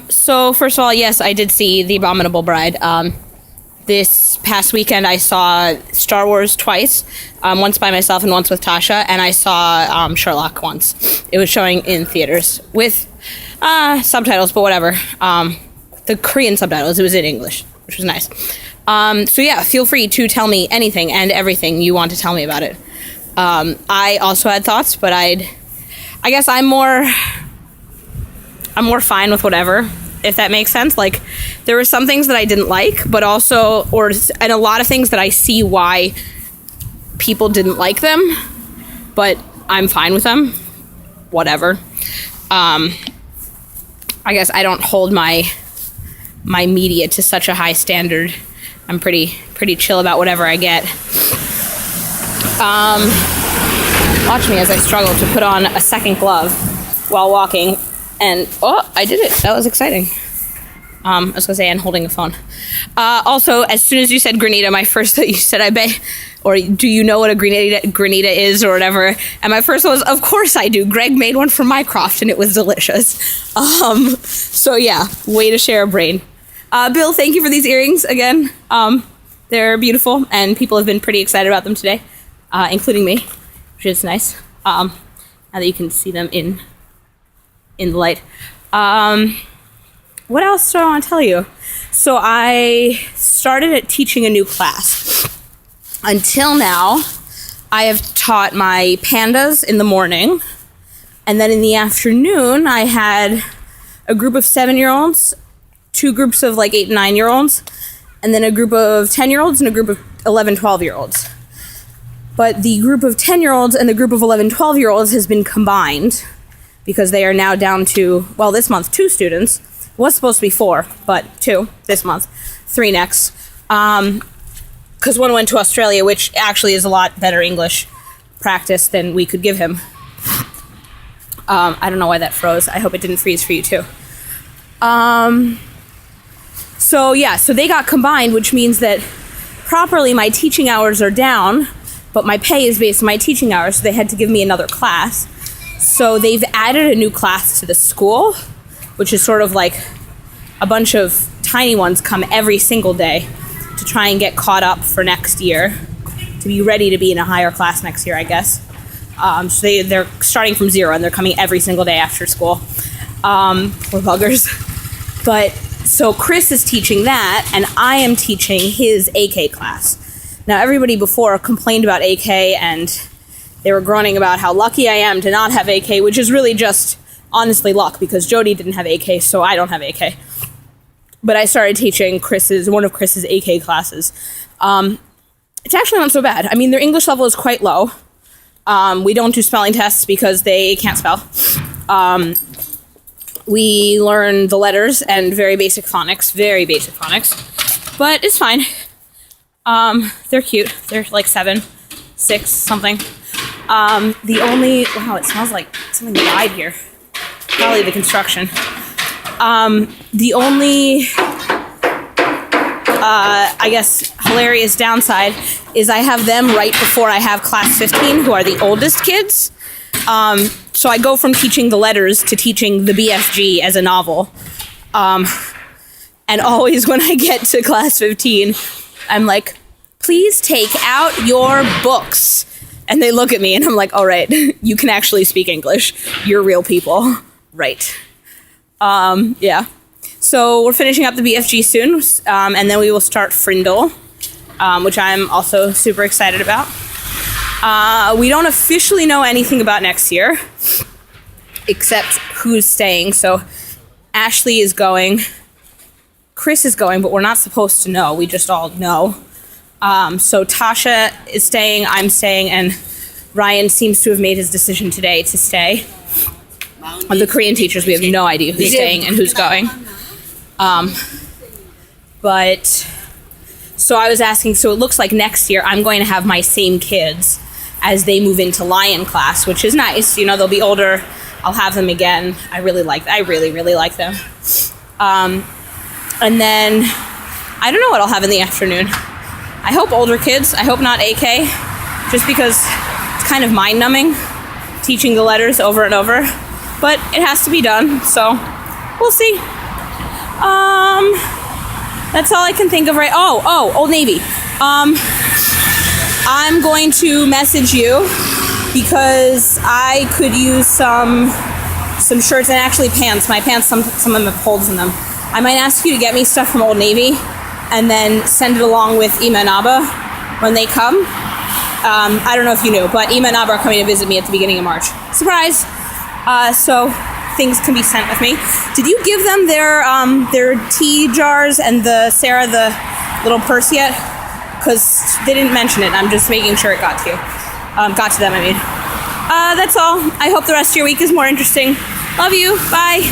So first of all, yes, I did see The Abominable Bride. This past weekend, I saw Star Wars twice, once by myself and once with Tasha, and I saw Sherlock once. It was showing in theaters with subtitles, but whatever. The Korean subtitles, it was in English, which was nice. So yeah, feel free to tell me anything and everything you want to tell me about it. I also had thoughts, but I guess I'm more fine with whatever, if that makes sense. Like, there were some things that I didn't like, but also, and a lot of things that I see why people didn't like them, but I'm fine with them. Whatever. I guess I don't hold my media to such a high standard. I'm pretty chill about whatever I get. Watch me as I struggle to put on a second glove while walking. And, I did it. That was exciting. I was going to say, and holding a phone. Also, as soon as you said granita, my first thought, you said, I bet, or do you know what a granita is or whatever? And my first thought was, of course I do. Greg made one for Mycroft and it was delicious. So yeah, way to share a brain. Bill, thank you for these earrings again. They're beautiful and people have been pretty excited about them today, including me, which is nice. Now that you can see them in the light. What else do I want to tell you? So I started teaching a new class. Until now, I have taught my pandas in the morning, and then in the afternoon, I had a group of 7-year-olds, 2 groups of like 8 and 9-year-olds, and then a group of 10-year-olds and a group of 11, 12-year-olds. But the group of 10-year-olds and the group of 11, 12-year-olds has been combined, because they are now down to, well, this month, 2 students. It was supposed to be 4, but 2 this month, 3 next. Because one went to Australia, which actually is a lot better English practice than we could give him. I don't know why that froze. I hope it didn't freeze for you too. So they got combined, which means that properly my teaching hours are down, but my pay is based on my teaching hours, so they had to give me another class. So they've added a new class to the school, which is sort of like a bunch of tiny ones come every single day to try and get caught up for next year, to be ready to be in a higher class next year, I guess. So they're starting from 0 and they're coming every single day after school. Poor buggers. But so Chris is teaching that and I am teaching his AK class. Now everybody before complained about AK and they were groaning about how lucky I am to not have AK, which is really just, honestly, luck, because Jody didn't have AK, so I don't have AK. But I started teaching one of Chris's AK classes. It's actually not so bad. I mean, their English level is quite low. We don't do spelling tests because they can't spell. We learn the letters and very basic phonics, but it's fine. They're cute. They're like 7, 6, something. Wow, it smells like something died here. Probably the construction. The only, I guess, hilarious downside is I have them right before I have class 15, who are the oldest kids. So I go from teaching the letters to teaching the BFG as a novel. And always when I get to class 15, I'm like, please take out your books. And they look at me and I'm like, all right, you can actually speak English. You're real people. Right. Yeah. So we're finishing up the BFG soon. And then we will start Frindle, which I'm also super excited about. We don't officially know anything about next year, except who's staying. So Ashley is going, Chris is going, but we're not supposed to know. We just all know. So Tasha is staying, I'm staying, and Ryan seems to have made his decision today to stay. Of the Korean teachers, we have no idea who's staying and who's going. But, so I was asking, so it looks like next year I'm going to have my same kids as they move into Lion class, which is nice. You know, they'll be older. I'll have them again. I really, really like them. And then, I don't know what I'll have in the afternoon. I hope older kids. I hope not AK, just because it's kind of mind-numbing teaching the letters over and over. But it has to be done, so we'll see. That's all I can think of right. Oh, Old Navy. I'm going to message you because I could use some shirts and actually pants. My pants, some of them have holes in them. I might ask you to get me stuff from Old Navy and then send it along with Ima and Abba when they come. I don't know if you knew, but Ima and Abba are coming to visit me at the beginning of March. Surprise! So things can be sent with me. Did you give them their tea jars and Sarah the little purse yet? Because they didn't mention it. I'm just making sure it got to you. Got to them, I mean. That's all. I hope the rest of your week is more interesting. Love you. Bye.